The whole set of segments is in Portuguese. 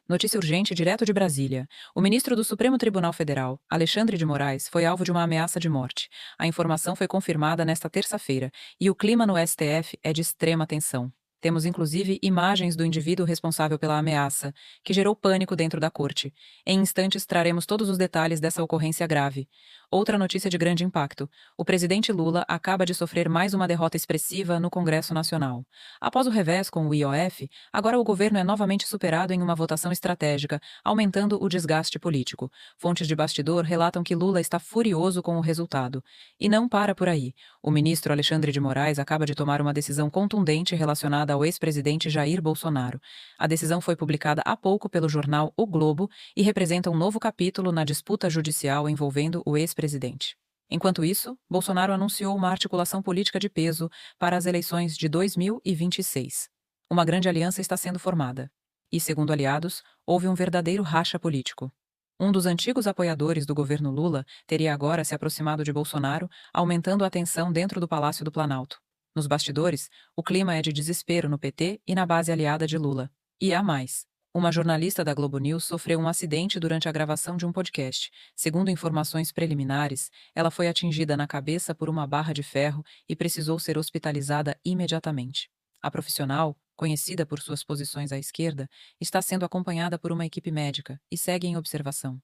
Notícia urgente direto de Brasília. O ministro do Supremo Tribunal Federal, Alexandre de Moraes, foi alvo de uma ameaça de morte. A informação foi confirmada nesta terça-feira e o clima no STF é de extrema tensão. Temos inclusive imagens do indivíduo responsável pela ameaça, que gerou pânico dentro da corte. Em instantes traremos todos os detalhes dessa ocorrência grave. Outra notícia de grande impacto. O presidente Lula acaba de sofrer mais uma derrota expressiva no Congresso Nacional. Após o revés com o IOF, agora o governo é novamente superado em uma votação estratégica, aumentando o desgaste político. Fontes de bastidor relatam que Lula está furioso com o resultado. E não para por aí. O ministro Alexandre de Moraes acaba de tomar uma decisão contundente relacionada ao ex-presidente Jair Bolsonaro. A decisão foi publicada há pouco pelo jornal O Globo e representa um novo capítulo na disputa judicial envolvendo o ex-presidente. Enquanto isso, Bolsonaro anunciou uma articulação política de peso para as eleições de 2026. Uma grande aliança está sendo formada. E, segundo aliados, houve um verdadeiro racha político. Um dos antigos apoiadores do governo Lula teria agora se aproximado de Bolsonaro, aumentando a tensão dentro do Palácio do Planalto. Nos bastidores, o clima é de desespero no PT e na base aliada de Lula. E há mais. Uma jornalista da Globo News sofreu um acidente durante a gravação de um podcast. Segundo informações preliminares, ela foi atingida na cabeça por uma barra de ferro e precisou ser hospitalizada imediatamente. A profissional, conhecida por suas posições à esquerda, está sendo acompanhada por uma equipe médica e segue em observação.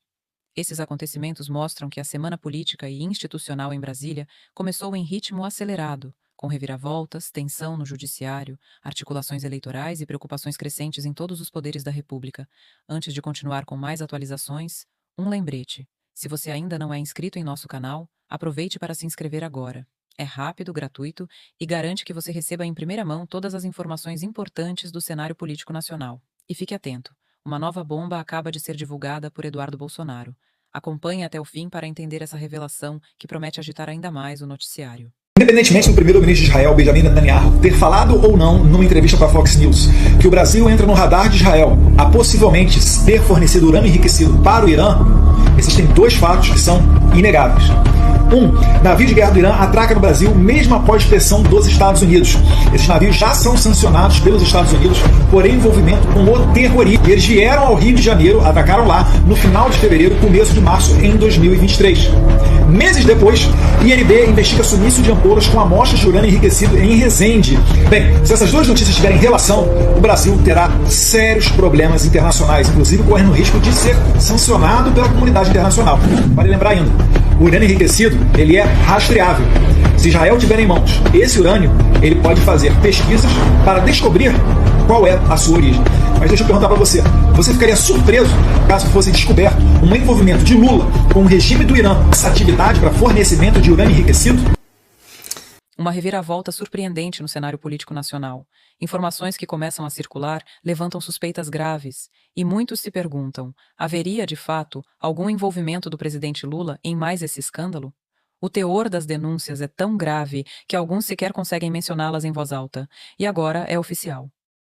Esses acontecimentos mostram que a semana política e institucional em Brasília começou em ritmo acelerado, com reviravoltas, tensão no judiciário, articulações eleitorais e preocupações crescentes em todos os poderes da República. Antes de continuar com mais atualizações, um lembrete. Se você ainda não é inscrito em nosso canal, aproveite para se inscrever agora. É rápido, gratuito e garante que você receba em primeira mão todas as informações importantes do cenário político nacional. E fique atento, uma nova bomba acaba de ser divulgada por Eduardo Bolsonaro. Acompanhe até o fim para entender essa revelação que promete agitar ainda mais o noticiário. Independentemente do primeiro-ministro de Israel, Benjamin Netanyahu, ter falado ou não numa entrevista para a Fox News que o Brasil entra no radar de Israel a possivelmente ter fornecido urânio enriquecido para o Irã, existem dois fatos que são inegáveis. Navio de guerra do Irã atraca no Brasil mesmo após pressão dos Estados Unidos. Esses navios já são sancionados pelos Estados Unidos por envolvimento com o terrorismo. E eles vieram ao Rio de Janeiro, atracaram lá no final de fevereiro, começo de março em 2023. Meses depois, INB investiga sumiço de ampolas com amostras de urânio enriquecido em Resende. Bem, se essas duas notícias tiverem relação, o Brasil terá sérios problemas internacionais, inclusive correndo o risco de ser sancionado pela comunidade internacional. Vale lembrar ainda, o urânio enriquecido, ele é rastreável. Se Israel tiver em mãos esse urânio, ele pode fazer pesquisas para descobrir qual é a sua origem. Mas deixa eu perguntar para você, você ficaria surpreso caso fosse descoberto um envolvimento de Lula com o regime do Irã nessa atividade para fornecimento de urânio enriquecido? Uma reviravolta surpreendente no cenário político nacional. Informações que começam a circular levantam suspeitas graves. E muitos se perguntam, haveria, de fato, algum envolvimento do presidente Lula em mais esse escândalo? O teor das denúncias é tão grave que alguns sequer conseguem mencioná-las em voz alta. E agora é oficial.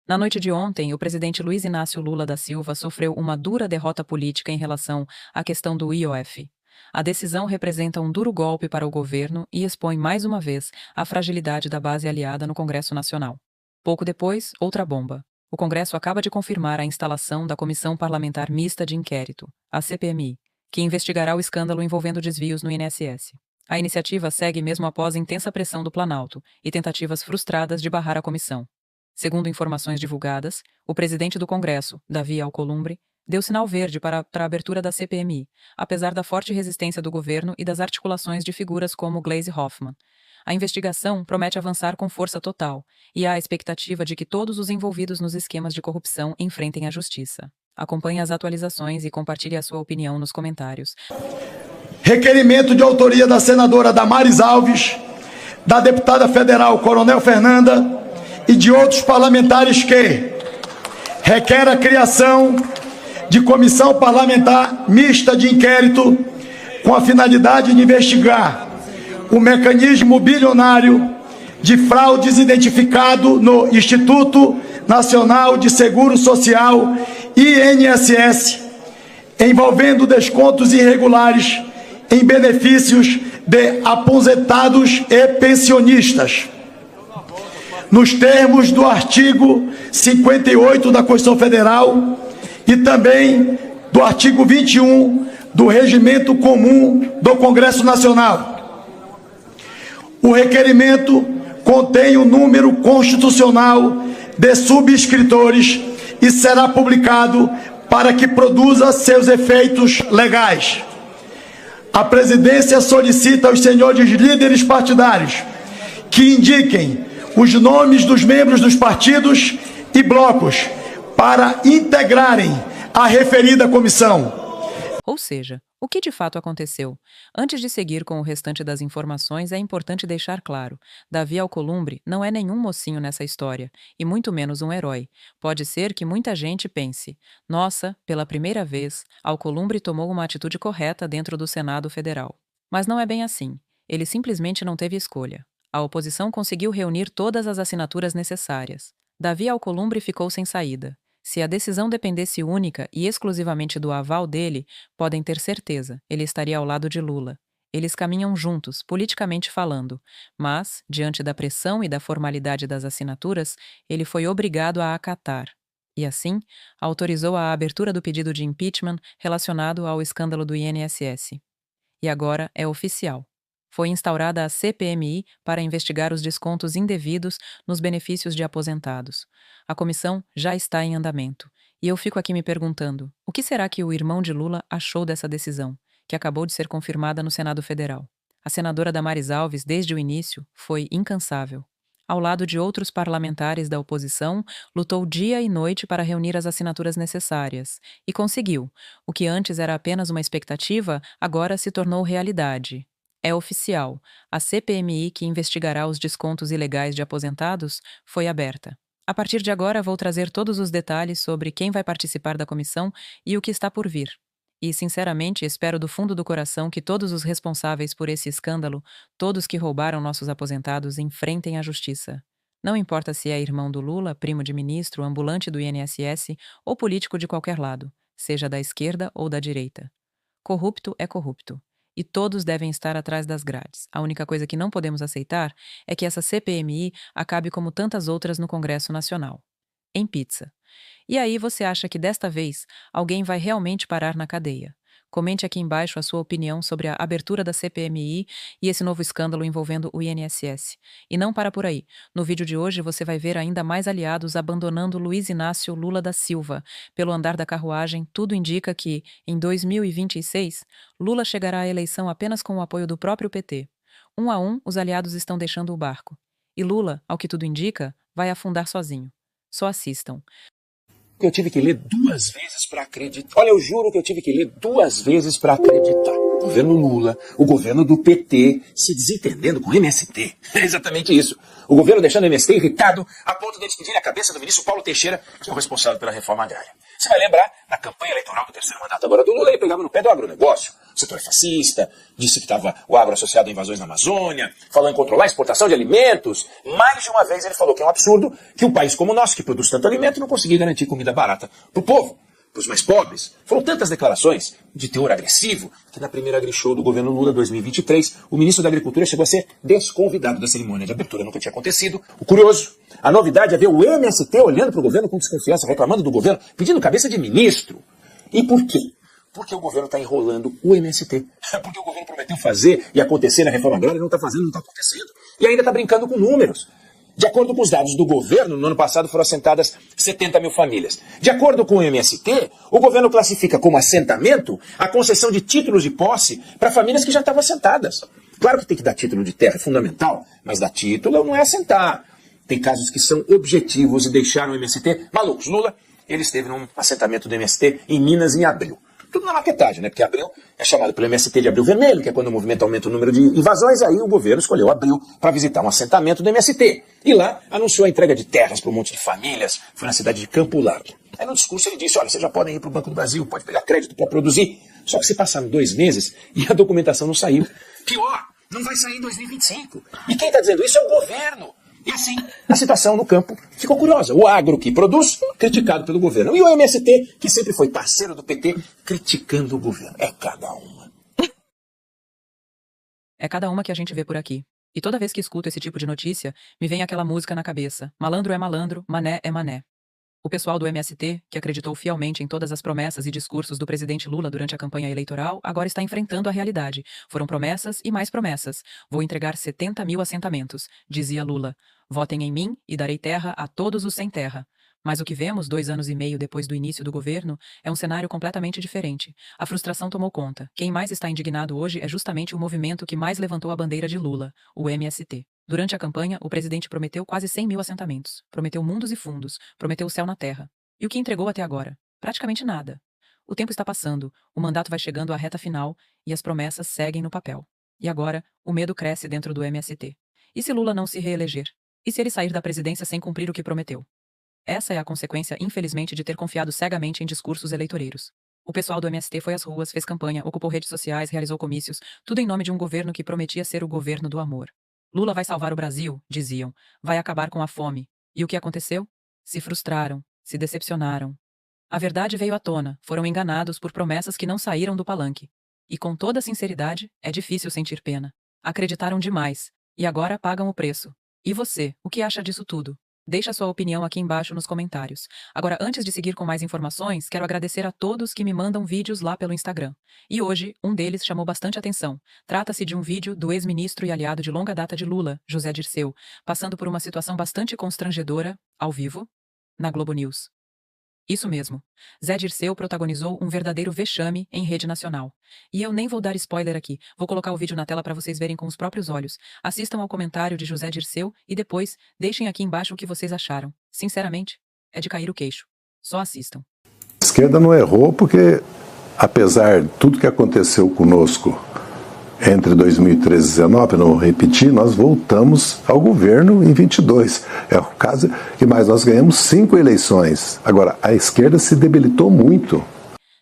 Na noite de ontem, o presidente Luiz Inácio Lula da Silva sofreu uma dura derrota política em relação à questão do IOF. A decisão representa um duro golpe para o governo e expõe mais uma vez a fragilidade da base aliada no Congresso Nacional. Pouco depois, outra bomba. O Congresso acaba de confirmar a instalação da Comissão Parlamentar Mista de Inquérito, a CPMI, que investigará o escândalo envolvendo desvios no INSS. A iniciativa segue mesmo após intensa pressão do Planalto e tentativas frustradas de barrar a comissão. Segundo informações divulgadas, o presidente do Congresso, Davi Alcolumbre, deu sinal verde para a abertura da CPMI, apesar da forte resistência do governo e das articulações de figuras como Gleisi Hoffmann. A investigação promete avançar com força total, e há a expectativa de que todos os envolvidos nos esquemas de corrupção enfrentem a justiça. Acompanhe as atualizações e compartilhe a sua opinião nos comentários. Requerimento de autoria da senadora Damares Alves, da deputada federal Coronel Fernanda e de outros parlamentares que requer a criação de comissão parlamentar mista de inquérito com a finalidade de investigar o mecanismo bilionário de fraudes identificado no Instituto Nacional de Seguro Social, INSS, envolvendo descontos irregulares em benefícios de aposentados e pensionistas. Nos termos do artigo 58 da Constituição Federal e também do artigo 21 do Regimento Comum do Congresso Nacional. O requerimento contém o número constitucional de subscritores e será publicado para que produza seus efeitos legais. A presidência solicita aos senhores líderes partidários que indiquem os nomes dos membros dos partidos e blocos para integrarem a referida comissão. Ou seja, o que de fato aconteceu? Antes de seguir com o restante das informações, é importante deixar claro: Davi Alcolumbre não é nenhum mocinho nessa história, e muito menos um herói. Pode ser que muita gente pense: nossa, pela primeira vez, Alcolumbre tomou uma atitude correta dentro do Senado Federal. Mas não é bem assim. Ele simplesmente não teve escolha. A oposição conseguiu reunir todas as assinaturas necessárias. Davi Alcolumbre ficou sem saída. Se a decisão dependesse única e exclusivamente do aval dele, podem ter certeza, ele estaria ao lado de Lula. Eles caminham juntos, politicamente falando, mas, diante da pressão e da formalidade das assinaturas, ele foi obrigado a acatar. E assim, autorizou a abertura do pedido de impeachment relacionado ao escândalo do INSS. E agora é oficial. Foi instaurada a CPMI para investigar os descontos indevidos nos benefícios de aposentados. A comissão já está em andamento. E eu fico aqui me perguntando, o que será que o irmão de Lula achou dessa decisão, que acabou de ser confirmada no Senado Federal? A senadora Damares Alves, desde o início, foi incansável. Ao lado de outros parlamentares da oposição, lutou dia e noite para reunir as assinaturas necessárias. E conseguiu. O que antes era apenas uma expectativa, agora se tornou realidade. É oficial. A CPMI, que investigará os descontos ilegais de aposentados, foi aberta. A partir de agora, vou trazer todos os detalhes sobre quem vai participar da comissão e o que está por vir. E, sinceramente, espero do fundo do coração que todos os responsáveis por esse escândalo, todos que roubaram nossos aposentados, enfrentem a justiça. Não importa se é irmão do Lula, primo de ministro, ambulante do INSS ou político de qualquer lado, seja da esquerda ou da direita. Corrupto é corrupto. E todos devem estar atrás das grades. A única coisa que não podemos aceitar é que essa CPMI acabe como tantas outras no Congresso Nacional. Em pizza. E aí você acha que desta vez alguém vai realmente parar na cadeia? Comente aqui embaixo a sua opinião sobre a abertura da CPMI e esse novo escândalo envolvendo o INSS. E não para por aí. No vídeo de hoje você vai ver ainda mais aliados abandonando Luiz Inácio Lula da Silva. Pelo andar da carruagem, tudo indica que, em 2026, Lula chegará à eleição apenas com o apoio do próprio PT. Um a um, os aliados estão deixando o barco. E Lula, ao que tudo indica, vai afundar sozinho. Só assistam. Eu tive que ler 2 vezes para acreditar. Olha, eu juro que eu tive que ler 2 vezes para acreditar. O governo Lula, o governo do PT, se desentendendo com o MST. É exatamente isso. O governo deixando o MST irritado a ponto de despedir a cabeça do ministro Paulo Teixeira, que é o responsável pela reforma agrária. Você vai lembrar, na campanha eleitoral do 3º mandato agora do Lula, ele pegava no pé do agronegócio. O setor é fascista, disse que estava o agro associado a invasões na Amazônia, falou em controlar a exportação de alimentos. Mais de uma vez ele falou que é um absurdo que um país como o nosso, que produz tanto alimento, não conseguir garantir comida barata para o povo, para os mais pobres. Foram tantas declarações de teor agressivo que na primeira AgriShow do governo Lula 2023, o ministro da Agricultura chegou a ser desconvidado da cerimônia de abertura, nunca tinha acontecido. O curioso, a novidade é ver o MST olhando para o governo com desconfiança, reclamando do governo, pedindo cabeça de ministro. E por quê? Porque o governo está enrolando o MST. Porque o governo prometeu fazer e acontecer na reforma agrária, não está fazendo, não está acontecendo. E ainda está brincando com números. De acordo com os dados do governo, no ano passado foram assentadas 70 mil famílias. De acordo com o MST, o governo classifica como assentamento a concessão de títulos de posse para famílias que já estavam assentadas. Claro que tem que dar título de terra, é fundamental, mas dar título não é assentar. Tem casos que são objetivos e deixaram o MST malucos. Lula, ele esteve num assentamento do MST em Minas em abril. Tudo na maquetagem, né? Porque abril é chamado pelo MST de abril vermelho, que é quando o movimento aumenta o número de invasões, aí o governo escolheu abril para visitar um assentamento do MST. E lá anunciou a entrega de terras para um monte de famílias, foi na cidade de Campo Largo. Aí no discurso ele disse, olha, vocês já podem ir para o Banco do Brasil, pode pegar crédito para produzir. Só que se passaram 2 meses e a documentação não saiu. Pior, não vai sair em 2025. E quem está dizendo isso é o governo. E assim, a situação no campo ficou curiosa. O agro que produz, criticado pelo governo. E o MST, que sempre foi parceiro do PT, criticando o governo. É cada uma. É cada uma que a gente vê por aqui. E toda vez que escuto esse tipo de notícia, me vem aquela música na cabeça. Malandro é malandro, mané é mané. O pessoal do MST, que acreditou fielmente em todas as promessas e discursos do presidente Lula durante a campanha eleitoral, agora está enfrentando a realidade. Foram promessas e mais promessas. Vou entregar 70 mil assentamentos, dizia Lula. Votem em mim e darei terra a todos os sem terra. Mas o que vemos 2 anos e meio depois do início do governo é um cenário completamente diferente. A frustração tomou conta. Quem mais está indignado hoje é justamente o movimento que mais levantou a bandeira de Lula, o MST. Durante a campanha, o presidente prometeu quase 100 mil assentamentos. Prometeu mundos e fundos. Prometeu o céu na terra. E o que entregou até agora? Praticamente nada. O tempo está passando, o mandato vai chegando à reta final e as promessas seguem no papel. E agora, o medo cresce dentro do MST. E se Lula não se reeleger? E se ele sair da presidência sem cumprir o que prometeu? Essa é a consequência, infelizmente, de ter confiado cegamente em discursos eleitoreiros. O pessoal do MST foi às ruas, fez campanha, ocupou redes sociais, realizou comícios, tudo em nome de um governo que prometia ser o governo do amor. Lula vai salvar o Brasil, diziam, vai acabar com a fome. E o que aconteceu? Se frustraram, se decepcionaram. A verdade veio à tona, foram enganados por promessas que não saíram do palanque. E com toda sinceridade, é difícil sentir pena. Acreditaram demais, e agora pagam o preço. E você, o que acha disso tudo? Deixa sua opinião aqui embaixo nos comentários. Agora, antes de seguir com mais informações, quero agradecer a todos que me mandam vídeos lá pelo Instagram. E hoje, um deles chamou bastante atenção. Trata-se de um vídeo do ex-ministro e aliado de longa data de Lula, José Dirceu, passando por uma situação bastante constrangedora, ao vivo, na Globo News. Isso mesmo. Zé Dirceu protagonizou um verdadeiro vexame em rede nacional. E eu nem vou dar spoiler aqui, vou colocar o vídeo na tela para vocês verem com os próprios olhos. Assistam ao comentário de José Dirceu e depois deixem aqui embaixo o que vocês acharam. Sinceramente, é de cair o queixo. Só assistam. A esquerda não errou porque, apesar de tudo que aconteceu conosco entre 2013 e 2019, não repetir, nós voltamos ao governo em 22. É o caso que mais nós ganhamos 5 eleições. Agora, a esquerda se debilitou muito.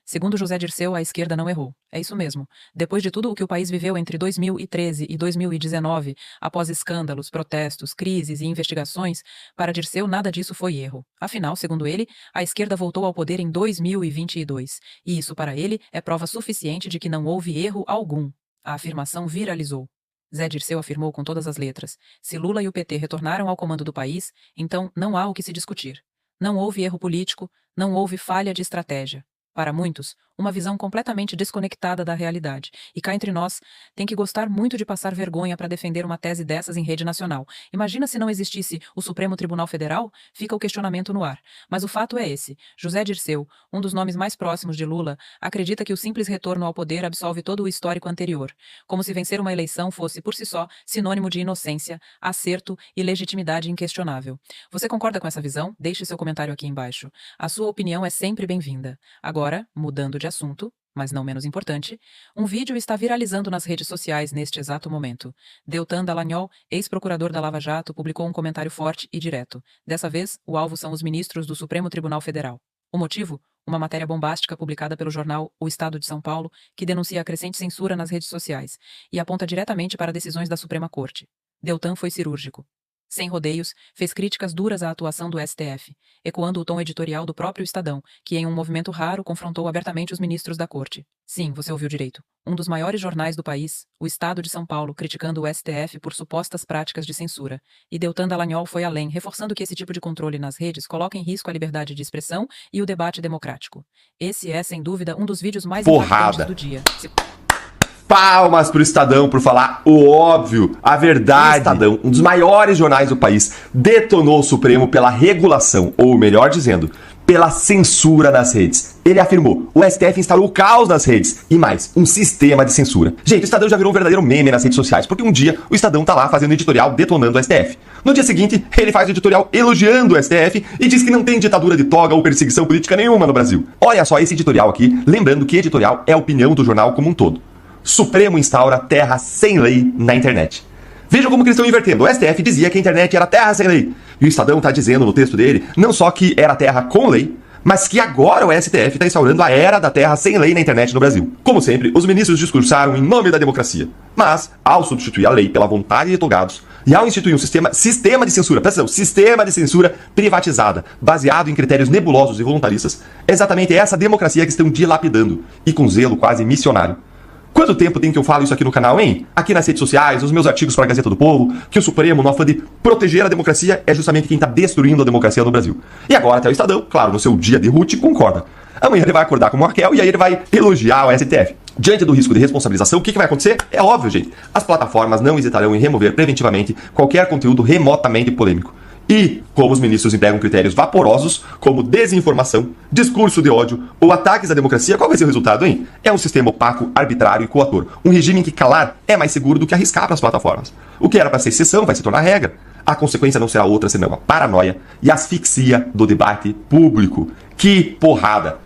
Segundo José Dirceu, a esquerda não errou. É isso mesmo. Depois de tudo o que o país viveu entre 2013 e 2019, após escândalos, protestos, crises e investigações, para Dirceu nada disso foi erro. Afinal, segundo ele, a esquerda voltou ao poder em 2022. E isso para ele é prova suficiente de que não houve erro algum. A afirmação viralizou. Zé Dirceu afirmou com todas as letras: se Lula e o PT retornaram ao comando do país, então não há o que se discutir. Não houve erro político, não houve falha de estratégia. Para muitos, uma visão completamente desconectada da realidade. E cá entre nós, tem que gostar muito de passar vergonha para defender uma tese dessas em rede nacional. Imagina se não existisse o Supremo Tribunal Federal? Fica o questionamento no ar. Mas o fato é esse. José Dirceu, um dos nomes mais próximos de Lula, acredita que o simples retorno ao poder absolve todo o histórico anterior. Como se vencer uma eleição fosse, por si só, sinônimo de inocência, acerto e legitimidade inquestionável. Você concorda com essa visão? Deixe seu comentário aqui embaixo. A sua opinião é sempre bem-vinda. Agora, mudando de assunto, mas não menos importante, um vídeo está viralizando nas redes sociais neste exato momento. Deltan Dallagnol, ex-procurador da Lava Jato, publicou um comentário forte e direto. Dessa vez, o alvo são os ministros do Supremo Tribunal Federal. O motivo? Uma matéria bombástica publicada pelo jornal O Estado de São Paulo, que denuncia a crescente censura nas redes sociais e aponta diretamente para decisões da Suprema Corte. Deltan foi cirúrgico. Sem rodeios, fez críticas duras à atuação do STF, ecoando o tom editorial do próprio Estadão, que em um movimento raro confrontou abertamente os ministros da corte. Sim, você ouviu direito. Um dos maiores jornais do país, o Estado de São Paulo, criticando o STF por supostas práticas de censura. E Deltan Dallagnol foi além, reforçando que esse tipo de controle nas redes coloca em risco a liberdade de expressão e o debate democrático. Esse é, sem dúvida, um dos vídeos mais impactantes do dia. Palmas pro Estadão por falar o óbvio, a verdade. O Estadão, um dos maiores jornais do país, detonou o Supremo pela regulação, ou melhor dizendo, pela censura nas redes. Ele afirmou, o STF instalou o caos nas redes e mais, um sistema de censura. Gente, o Estadão já virou um verdadeiro meme nas redes sociais, porque um dia o Estadão tá lá fazendo editorial detonando o STF. No dia seguinte, ele faz o editorial elogiando o STF e diz que não tem ditadura de toga ou perseguição política nenhuma no Brasil. Olha só esse editorial aqui, lembrando que editorial é a opinião do jornal como um todo. Supremo instaura terra sem lei na internet. Vejam como que eles estão invertendo. O STF dizia que a internet era terra sem lei. E o Estadão está dizendo no texto dele, não só que era terra com lei, mas que agora o STF está instaurando a era da terra sem lei na internet no Brasil. Como sempre, os ministros discursaram em nome da democracia. Mas, ao substituir a lei pela vontade de togados, e ao instituir um sistema de censura, presta atenção, sistema de censura privatizada, baseado em critérios nebulosos e voluntaristas, é exatamente essa democracia que estão dilapidando, e com zelo quase missionário. Quanto tempo tem que eu falo isso aqui no canal, hein? Aqui nas redes sociais, nos meus artigos para a Gazeta do Povo, que o Supremo, no afã de proteger a democracia, é justamente quem está destruindo a democracia no Brasil. E agora até o Estadão, claro, no seu dia de root, concorda. Amanhã ele vai acordar como Raquel e aí ele vai elogiar o STF. Diante do risco de responsabilização, o que vai acontecer? É óbvio, gente. As plataformas não hesitarão em remover preventivamente qualquer conteúdo remotamente polêmico. E, como os ministros empregam critérios vaporosos, como desinformação, discurso de ódio ou ataques à democracia, qual vai ser o resultado, hein? É um sistema opaco, arbitrário e coator. Um regime em que calar é mais seguro do que arriscar para as plataformas. O que era para ser exceção vai se tornar regra. A consequência não será outra senão a paranoia e asfixia do debate público. Que porrada!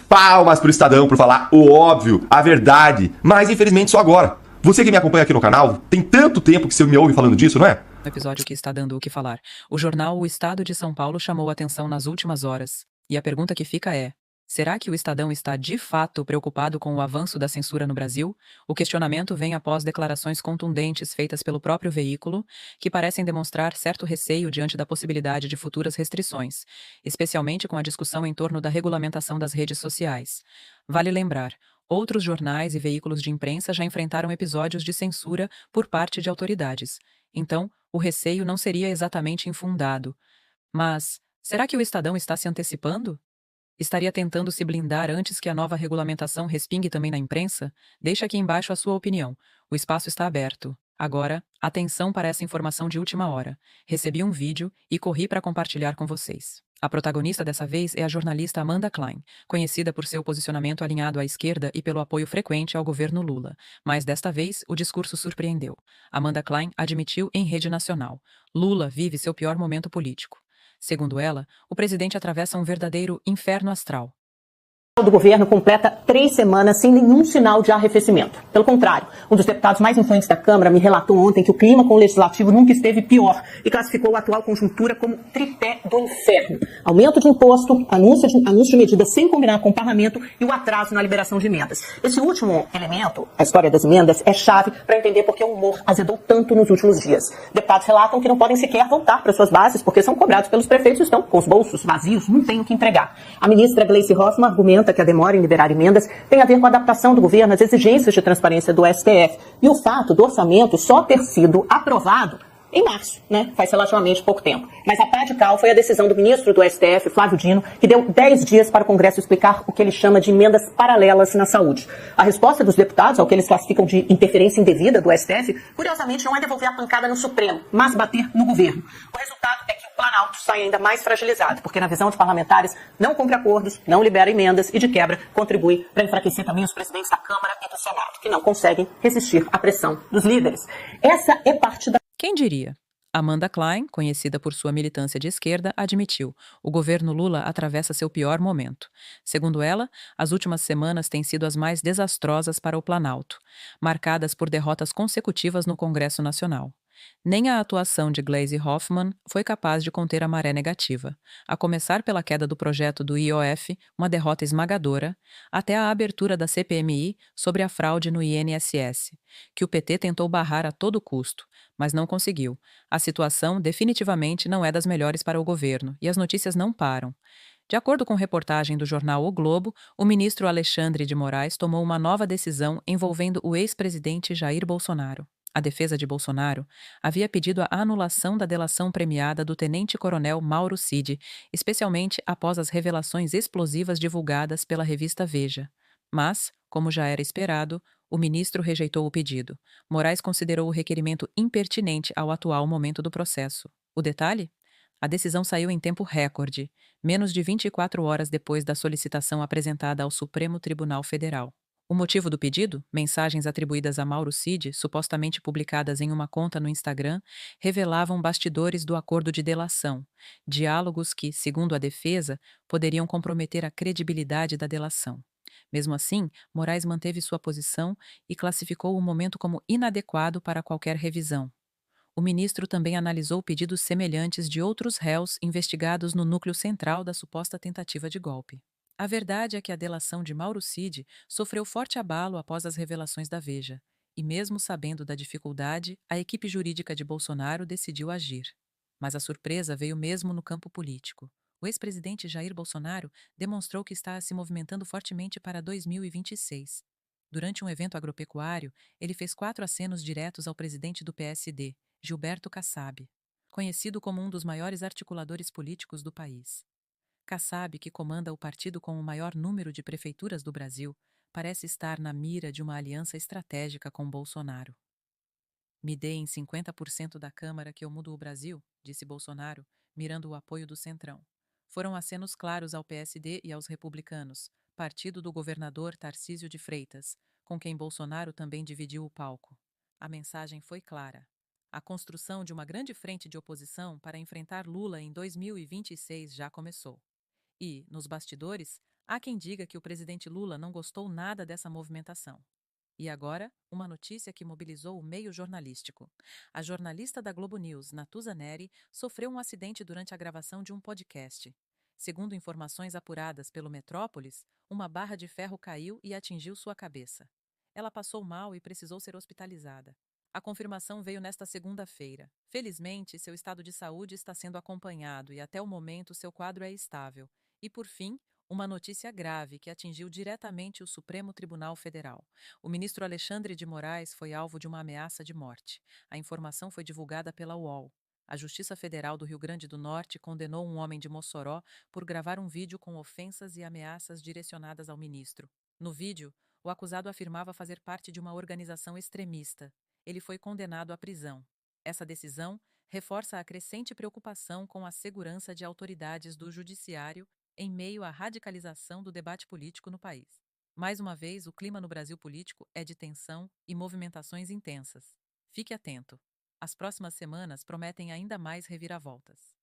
Palmas pro Estadão por falar o óbvio, a verdade, mas infelizmente só agora. Você que me acompanha aqui no canal, tem tanto tempo que você me ouve falando disso, não é? No episódio que está dando o que falar, o jornal O Estado de São Paulo chamou atenção nas últimas horas. E a pergunta que fica é: será que o Estadão está de fato preocupado com o avanço da censura no Brasil? O questionamento vem após declarações contundentes feitas pelo próprio veículo, que parecem demonstrar certo receio diante da possibilidade de futuras restrições, especialmente com a discussão em torno da regulamentação das redes sociais. Vale lembrar, outros jornais e veículos de imprensa já enfrentaram episódios de censura por parte de autoridades. Então, o receio não seria exatamente infundado. Mas, será que o Estadão está se antecipando? Estaria tentando se blindar antes que a nova regulamentação respingue também na imprensa? Deixa aqui embaixo a sua opinião. O espaço está aberto. Agora, atenção para essa informação de última hora. Recebi um vídeo e corri para compartilhar com vocês. A protagonista dessa vez é a jornalista Amanda Klein, conhecida por seu posicionamento alinhado à esquerda e pelo apoio frequente ao governo Lula. Mas desta vez, o discurso surpreendeu. Amanda Klein admitiu em rede nacional: Lula vive seu pior momento político. Segundo ela, o presidente atravessa um verdadeiro inferno astral. Do governo completa 3 semanas sem nenhum sinal de arrefecimento. Pelo contrário, um dos deputados mais influentes da Câmara me relatou ontem que o clima com o Legislativo nunca esteve pior e classificou a atual conjuntura como tripé do inferno. Aumento de imposto, anúncio de medidas sem combinar com o parlamento e o atraso na liberação de emendas. Esse último elemento, a história das emendas, é chave para entender por que o humor azedou tanto nos últimos dias. Deputados relatam que não podem sequer voltar para suas bases porque são cobrados pelos prefeitos e estão com os bolsos vazios, não têm o que entregar. A ministra Gleice Hoffmann argumenta que a demora em liberar emendas tem a ver com a adaptação do governo às exigências de transparência do STF e o fato do orçamento só ter sido aprovado em março, faz relativamente pouco tempo. Mas a radical foi a decisão do ministro do STF, Flávio Dino, que deu 10 dias para o Congresso explicar o que ele chama de emendas paralelas na saúde. A resposta dos deputados ao que eles classificam de interferência indevida do STF, curiosamente, não é devolver a pancada no Supremo, mas bater no governo. O resultado é que o Planalto sai ainda mais fragilizado, porque na visão de parlamentares não cumpre acordos, não libera emendas e, de quebra, contribui para enfraquecer também os presidentes da Câmara e do Senado, que não conseguem resistir à pressão dos líderes. Essa é parte da... Quem diria? Amanda Klein, conhecida por sua militância de esquerda, admitiu: o governo Lula atravessa seu pior momento. Segundo ela, as últimas semanas têm sido as mais desastrosas para o Planalto, marcadas por derrotas consecutivas no Congresso Nacional. Nem a atuação de Gleice Hoffmann foi capaz de conter a maré negativa, a começar pela queda do projeto do IOF, uma derrota esmagadora, até a abertura da CPMI sobre a fraude no INSS, que o PT tentou barrar a todo custo, mas não conseguiu. A situação definitivamente não é das melhores para o governo e as notícias não param. De acordo com reportagem do jornal O Globo, o ministro Alexandre de Moraes tomou uma nova decisão envolvendo o ex-presidente Jair Bolsonaro. A defesa de Bolsonaro havia pedido a anulação da delação premiada do tenente-coronel Mauro Cid, especialmente após as revelações explosivas divulgadas pela revista Veja. Mas, como já era esperado, o ministro rejeitou o pedido. Moraes considerou o requerimento impertinente ao atual momento do processo. O detalhe? A decisão saiu em tempo recorde, menos de 24 horas depois da solicitação apresentada ao Supremo Tribunal Federal. O motivo do pedido, mensagens atribuídas a Mauro Cid, supostamente publicadas em uma conta no Instagram, revelavam bastidores do acordo de delação, diálogos que, segundo a defesa, poderiam comprometer a credibilidade da delação. Mesmo assim, Moraes manteve sua posição e classificou o momento como inadequado para qualquer revisão. O ministro também analisou pedidos semelhantes de outros réus investigados no núcleo central da suposta tentativa de golpe. A verdade é que a delação de Mauro Cid sofreu forte abalo após as revelações da Veja, e mesmo sabendo da dificuldade, a equipe jurídica de Bolsonaro decidiu agir. Mas a surpresa veio mesmo no campo político. O ex-presidente Jair Bolsonaro demonstrou que está se movimentando fortemente para 2026. Durante um evento agropecuário, ele fez 4 acenos diretos ao presidente do PSD, Gilberto Kassab, conhecido como um dos maiores articuladores políticos do país. Kassab, que comanda o partido com o maior número de prefeituras do Brasil, parece estar na mira de uma aliança estratégica com Bolsonaro. Me deem 50% da Câmara que eu mudo o Brasil, disse Bolsonaro, mirando o apoio do Centrão. Foram acenos claros ao PSD e aos republicanos, partido do governador Tarcísio de Freitas, com quem Bolsonaro também dividiu o palco. A mensagem foi clara. A construção de uma grande frente de oposição para enfrentar Lula em 2026 já começou. E, nos bastidores, há quem diga que o presidente Lula não gostou nada dessa movimentação. E agora, uma notícia que mobilizou o meio jornalístico. A jornalista da Globo News, Natuza Neri, sofreu um acidente durante a gravação de um podcast. Segundo informações apuradas pelo Metrópolis, uma barra de ferro caiu e atingiu sua cabeça. Ela passou mal e precisou ser hospitalizada. A confirmação veio nesta segunda-feira. Felizmente, seu estado de saúde está sendo acompanhado e até o momento seu quadro é estável. E, por fim, uma notícia grave que atingiu diretamente o Supremo Tribunal Federal. O ministro Alexandre de Moraes foi alvo de uma ameaça de morte. A informação foi divulgada pela UOL. A Justiça Federal do Rio Grande do Norte condenou um homem de Mossoró por gravar um vídeo com ofensas e ameaças direcionadas ao ministro. No vídeo, o acusado afirmava fazer parte de uma organização extremista. Ele foi condenado à prisão. Essa decisão reforça a crescente preocupação com a segurança de autoridades do judiciário em meio à radicalização do debate político no país. Mais uma vez, o clima no Brasil político é de tensão e movimentações intensas. Fique atento. As próximas semanas prometem ainda mais reviravoltas.